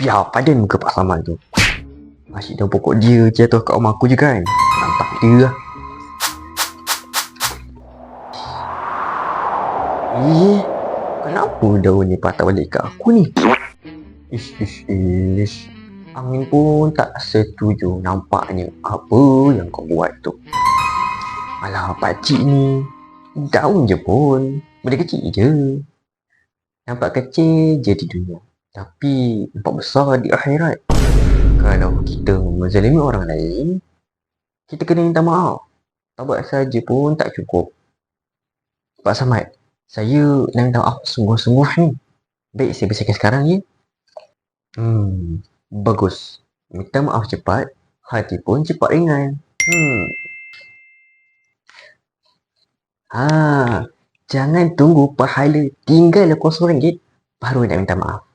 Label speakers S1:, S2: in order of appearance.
S1: Biar padan muka Pak Samal tu. Asyik daun pokok dia jatuh kat rumah aku je kan. Nampak dia lah. Kenapa daun ni patah balik kat aku ni? Ish. Amin pun tak setuju. Nampaknya apa yang kau buat tu. Alah, pakcik ni. Daun je pun. Benda kecil je. Nampak kecil je di dunia. Tapi nampak besar di akhirat. Kalau kita menzalimi orang lain, kita kena minta maaf. Taubat saja pun tak cukup. Pak Samad, saya nak minta maaf sungguh-sungguh ni. Baik, saya bercakap sekarang ya. Bagus. Minta maaf cepat, hati pun cepat ringan. Jangan tunggu pahala tinggal RM0 baru nak minta maaf.